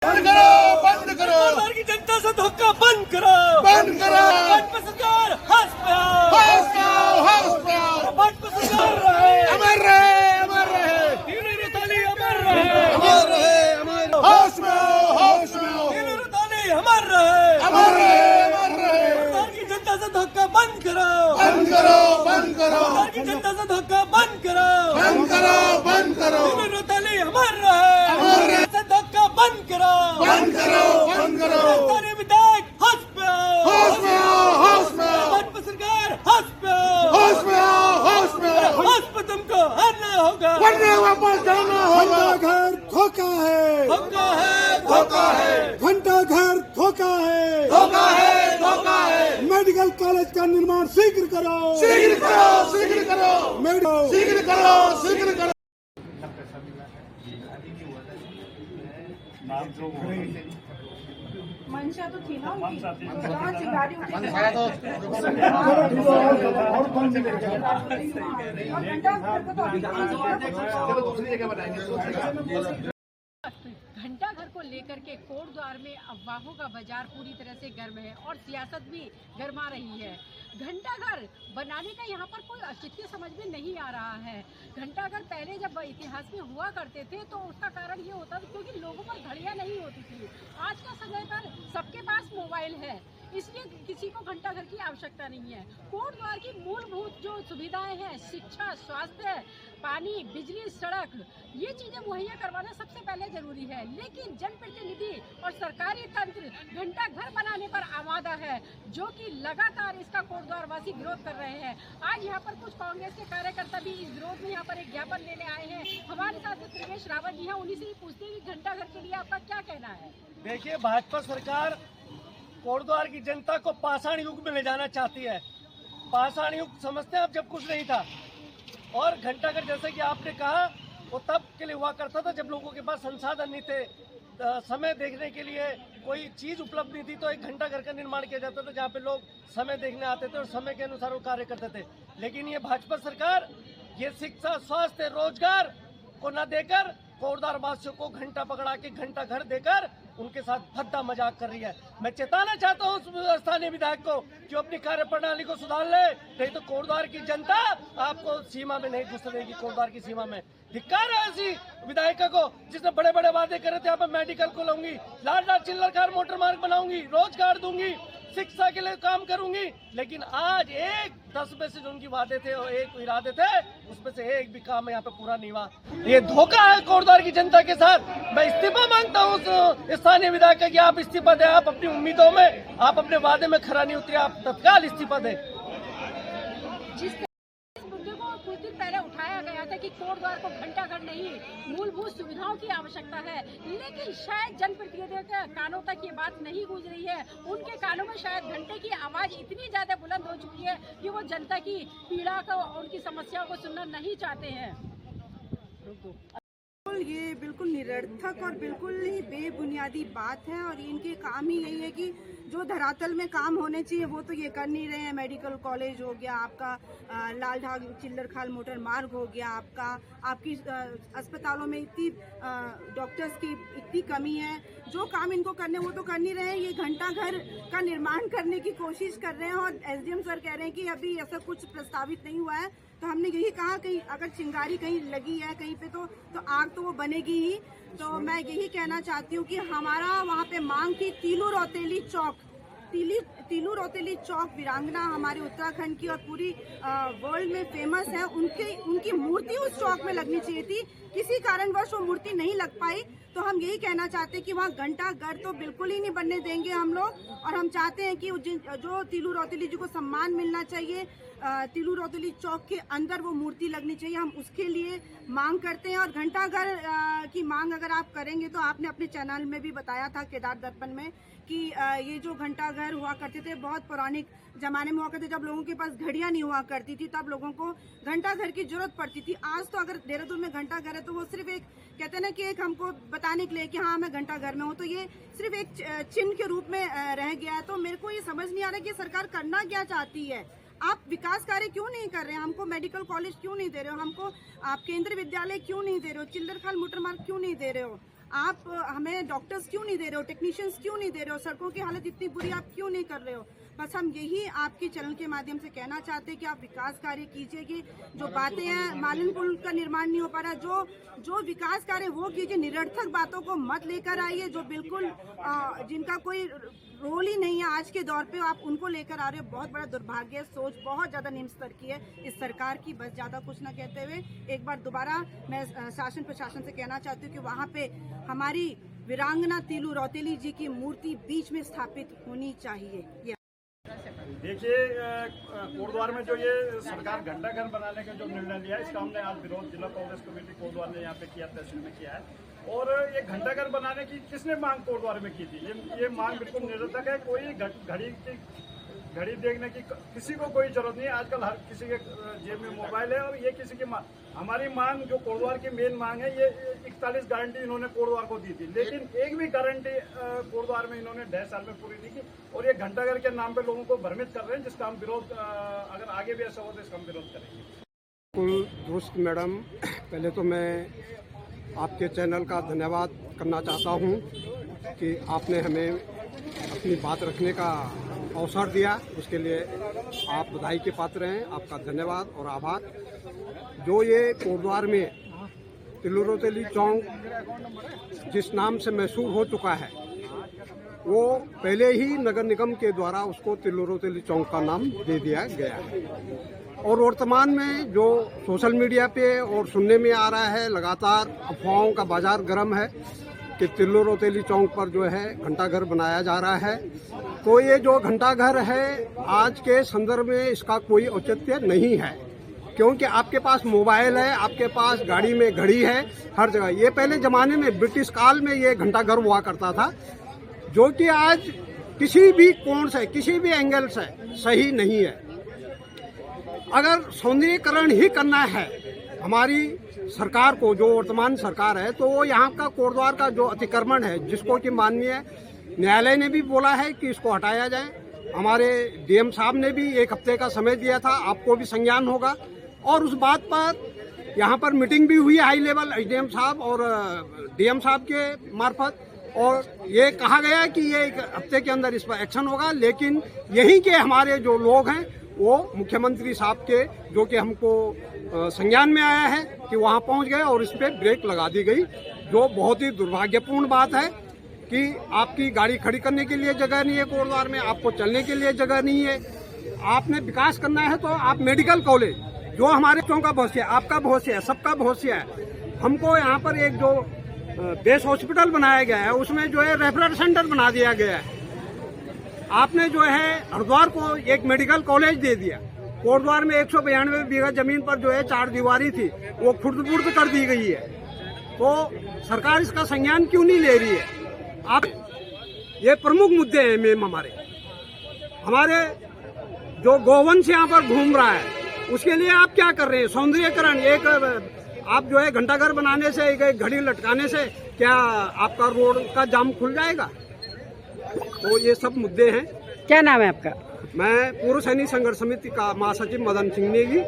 बंद करो, बंद करो। सरकार की जनता से धोखा बंद करो, बंद करो। भाजपा सरकार हंस पे आओ, हंस पे आओ, हंस पे आओ। भाजपा सरकार रहे, अमर रहे, अमर रहे, तीनों रताली अमर रहे, अमर रहे, अमर। होश में आओ, होश में आओ। तीनों रताली अमर रहे, अमर रहे, अमर रहे। सरकार की जनता से धोखा बंद करो, बंद करो, बंद करो, सरकार की जनता से धोखा बंद करो, बंद करो, बंद करो। तीनों रताली अमर रहे, अमर रहे। से धोखा बंद करो, बंद करो, बंद करो। राजधानी विधायक हंस पे आओ, होश में आओ, होश में आओ। भाजपा सरकार हंस पे आओ, होश में आओ, होश में आओ। हंस पे तुमको हारना होगा, वरना वापस जाना होगा। घर धोखा है, धोखा है, धोखा है, घंटा घर धोखा है। धोखा है, धोखा है। मेडिकल कॉलेज का निर्माण शीघ्र करो, शीघ्र करो, शीघ्र करो, शीघ्र करो, शीघ्र करो। मंशा तो थी ना उनकी, जहाँ चिंगारी उठी और घंटा घर को तो घंटाघर को लेकर के कोटद्वार में अफवाहों का बाजार पूरी तरह से गर्म है और सियासत भी गर्मा रही है। घंटाघर बनाने का यहाँ पर कोई औचित्य समझ में नहीं आ रहा है। घंटाघर पहले जब इतिहास में हुआ करते थे तो उसका कारण ये होता था क्योंकि लोगों पर घड़ियाँ नहीं होती थी। आज का समय पर सबके पास मोबाइल है, इसलिए किसी को घंटाघर की आवश्यकता नहीं है। कोटद्वार की मूलभूत जो सुविधाएं हैं, शिक्षा, स्वास्थ्य, पानी, बिजली, सड़क, ये चीजें मुहैया करवाना सबसे पहले जरूरी है। लेकिन जनप्रतिनिधि और सरकारी तंत्र घंटाघर बनाने पर आमादा है, जो कि लगातार इसका कोटद्वार वासी विरोध कर रहे हैं। आज यहाँ पर कुछ कांग्रेस के कार्यकर्ता भी इस विरोध में यहाँ पर एक ज्ञापन लेने आए हैं। हमारे साथ प्रवेश रावत जी हैं, उन्हीं से ही पूछते हैं कि घंटाघर के लिए आपका क्या कहना है। देखिए, भाजपा सरकार कोटद्वार की जनता को पाषाण युग में ले जाना चाहती है। पाषाण युग समझते हैं आप, जब कुछ नहीं था। और घंटाघर जैसे कि आपने कहा, वो तब के लिए हुआ करता था जब लोगों के पास संसाधन नहीं थे, समय देखने के लिए कोई चीज उपलब्ध नहीं थी, तो एक घंटाघर का निर्माण किया जाता था जहाँ पे लोग समय देखने आते थे और समय के अनुसार वो कार्य करते थे। लेकिन ये भाजपा सरकार ये शिक्षा, स्वास्थ्य, रोजगार को न देकर कोटद्वार वासियों को घंटा पकड़ा के घंटा घर देकर उनके साथ भद्दा मजाक कर रही है। मैं चेताना चाहता हूँ उस स्थानीय विधायक को कि अपनी कार्य प्रणाली को सुधार ले, नहीं तो कोटद्वार की जनता आपको सीमा में नहीं घुस देगी। कोटद्वार की सीमा में धिक्कार है ऐसी विधायिका को जिसने बड़े बड़े वादे करे थे, यहाँ पर मेडिकल को लाऊंगी, लाल चिल्लर कार मोटर मार्ग बनाऊंगी, रोजगार दूंगी, शिक्षा के लिए काम करूंगी। लेकिन आज एक 10 में से जो उनकी वादे थे और एक इरादे थे, उसमें से एक भी काम यहाँ पे पूरा नहीं हुआ। ये धोखा है कोटद्वार की जनता के साथ। मैं इस्तीफा मांगता हूँ उस स्थानीय विधायक का कि आप इस्तीफा दें। आप अपनी उम्मीदों में, आप अपने वादे में खरा नहीं उतरे, आप तत्काल इस्तीफा दें। कुछ दिन पहले उठाया गया था कि कोटद्वार को घंटाघर नहीं, मूलभूत सुविधाओं की आवश्यकता है, लेकिन शायद जनप्रतिनिधियों के कानों तक ये बात नहीं गूंज रही है। उनके कानों में शायद घंटे की आवाज इतनी ज्यादा बुलंद हो चुकी है कि वो जनता की पीड़ा को, उनकी समस्याओं को सुनना नहीं चाहते हैं। ये बिल्कुल निरर्थक और बिल्कुल ही बेबुनियादी बात है और इनके काम ही यही है कि जो धरातल में काम होने चाहिए वो तो ये कर नहीं रहे हैं। मेडिकल कॉलेज हो गया आपका, लाल ढाग चिल्लर खाल मोटर मार्ग हो गया आपका, आपकी अस्पतालों में इतनी डॉक्टर्स की इतनी कमी है। जो काम इनको करने वो तो कर नहीं रहे हैं। ये घंटाघर का निर्माण करने की कोशिश कर रहे हैं और एसडीएम सर कह रहे हैं कि अभी ऐसा कुछ प्रस्तावित नहीं हुआ है। तो हमने यही कहा कहीं अगर चिंगारी कहीं लगी है कहीं पे तो आग तो वो बनेगी ही। तो मैं यही कहना चाहती हूँ कि हमारा वहाँ पे मांग की तीलू रौतेली चौक वीरांगना हमारे उत्तराखंड की और पूरी वर्ल्ड में फेमस है। उनकी मूर्ति उस चौक में लगनी चाहिए थी। किसी कारणवश वो मूर्ति नहीं लग पाई, तो हम यही कहना चाहते हैं कि वहाँ घंटाघर तो बिल्कुल ही नहीं बनने देंगे हम लोग। और हम चाहते हैं कि जो तीलू रौतेली जी को सम्मान मिलना चाहिए, तीलू रौतेली चौक के अंदर वो मूर्ति लगनी चाहिए। हम उसके लिए मांग करते हैं। और घंटाघर की मांग अगर आप करेंगे तो आपने अपने चैनल में भी बताया था केदार दर्पण में कि ये जो घंटाघर हुआ करते थे बहुत पौराणिक जमाने में हुआ करते, जब लोगों के पास घड़ियां नहीं हुआ करती थी तब लोगों को घंटाघर की जरूरत पड़ती थी। आज तो अगर देहरादून में घंटाघर है तो वो सिर्फ एक कहते हैं ना कि एक हमको बताने के लिए कि हाँ मैं घंटाघर में हूँ, तो ये सिर्फ एक चिन्ह के रूप में रह गया है। तो मेरे को ये समझ नहीं आ रहा कि सरकार करना क्या चाहती है। आप विकास कार्य क्यों नहीं कर रहे हैं? हमको मेडिकल कॉलेज क्यों नहीं दे रहे हो? हमको आप केंद्रीय विद्यालय क्यों नहीं दे रहे हो? चिल्लर खाल मोटर मार्ग क्यों नहीं दे रहे हो? आप हमें डॉक्टर्स क्यों नहीं दे रहे हो, टेक्नीशियंस क्यों नहीं दे रहे हो, सड़कों की हालत इतनी बुरी आप क्यों नहीं कर रहे हो। बस हम यही आपके चैनल के माध्यम से कहना चाहते हैं कि आप विकास कार्य कीजिए। कि जो बातें हैं, मालिन पुल का निर्माण नहीं हो पा रहा, जो विकास कार्य वो कीजिए। निरर्थक बातों को मत लेकर आइए, जो बिल्कुल जिनका कोई रोल ही नहीं है आज के दौर पे, आप उनको लेकर आ रहे हो। बहुत बड़ा दुर्भाग्य, सोच बहुत ज़्यादा निम्न स्तर की है इस सरकार की। बस ज़्यादा कुछ ना कहते हुए एक बार दोबारा मैं शासन प्रशासन से कहना चाहती हूँ कि वहाँ पे हमारी वीरांगना तिलू रौतेली जी की मूर्ति बीच में स्थापित होनी चाहिए। देखिए, कोटद्वार में जो ये सरकार घंटाघर बनाने का जो निर्णय लिया है, इसका हमने आज विरोध जिला कांग्रेस कमेटी कोटद्वार ने यहाँ पे किया, तहसील में किया है। और ये घंटाघर बनाने की किसने मांग कोटद्वार में की थी? ये मांग बिल्कुल निरर्थक है। कोई घड़ी देखने की किसी को कोई जरूरत नहीं है। आजकल हर किसी के जेब में मोबाइल है। और ये किसी की हमारी मांग जो कोटद्वार की मेन मांग है, ये 41 गारंटी इन्होंने कोटद्वार को दी थी, लेकिन एक भी गारंटी कोटद्वार में इन्होंने 1.5 साल में पूरी नहीं की। और ये घंटाघर के नाम पे लोगों को भ्रमित कर रहे हैं, जिसका हम विरोध, अगर आगे भी ऐसा हो तो इसका हम विरोध करेंगे। बिल्कुल दुरुस्त मैडम, पहले तो मैं आपके चैनल का धन्यवाद करना चाहता हूं कि आपने हमें अपनी बात रखने का अवसर दिया, उसके लिए आप बधाई के पात्र हैं। आपका धन्यवाद और आभार। जो ये कोटद्वार में तिलू रौतेली चौक जिस नाम से मशहूर हो चुका है, वो पहले ही नगर निगम के द्वारा उसको तिलू रौतेली चौक का नाम दे दिया गया है। और वर्तमान में जो सोशल मीडिया पे और सुनने में आ रहा है, लगातार अफवाहों का बाजार गर्म है कि तिलू रौतेली चौक पर जो है घंटाघर बनाया जा रहा है। तो ये जो घंटाघर है, आज के संदर्भ में इसका कोई औचित्य नहीं है, क्योंकि आपके पास मोबाइल है, आपके पास गाड़ी में घड़ी है, हर जगह। ये पहले जमाने में ब्रिटिश काल में ये घंटाघर हुआ करता था, जो कि आज किसी भी कोण से, किसी भी एंगल से सही नहीं है। अगर सौंदर्यीकरण ही करना है हमारी सरकार को, जो वर्तमान सरकार है, तो वो यहाँ का कोटद्वार का जो अतिक्रमण है, जिसको कि माननीय न्यायालय ने भी बोला है कि इसको हटाया जाए। हमारे डीएम साहब ने भी 1 हफ्ते का समय दिया था, आपको भी संज्ञान होगा। और उस बात पर यहाँ पर मीटिंग भी हुई हाई लेवल एसडीएम साहब और डीएम साहब के मार्फत, और ये कहा गया कि ये 1 हफ्ते के अंदर इस पर एक्शन होगा। लेकिन यहीं के हमारे जो लोग हैं, वो मुख्यमंत्री साहब के, जो कि हमको संज्ञान में आया है कि वहाँ पहुँच गए और इस पर ब्रेक लगा दी गई, जो बहुत ही दुर्भाग्यपूर्ण बात है कि आपकी गाड़ी खड़ी करने के लिए जगह नहीं है कोटद्वार में, आपको चलने के लिए जगह नहीं है। आपने विकास करना है तो आप मेडिकल कॉलेज, जो हमारे बच्चों का भविष्य है, आपका भविष्य है, सबका भविष्य है। हमको यहाँ पर एक जो बेस हॉस्पिटल बनाया गया है, उसमें जो है रेफरल सेंटर बना दिया गया है। आपने जो है हरिद्वार को एक मेडिकल कॉलेज दे दिया। कोटद्वार में 192 बीघा जमीन पर जो है 4 दीवारी थी, वो खुर्द-बुर्द कर दी गई है। तो सरकार इसका संज्ञान क्यों नहीं ले रही है? आप, ये प्रमुख मुद्दे हैं मैम। हमारे जो गोवंश यहाँ पर घूम रहा है, उसके लिए आप क्या कर रहे हैं? सौंदर्यीकरण, एक आप जो है घंटाघर बनाने से, एक घड़ी लटकाने से क्या आपका रोड का जाम खुल जाएगा? तो ये सब मुद्दे हैं। क्या नाम है आपका? मैं पूर्व सैनिक संघर्ष समिति का महासचिव मदन सिंह नेगी।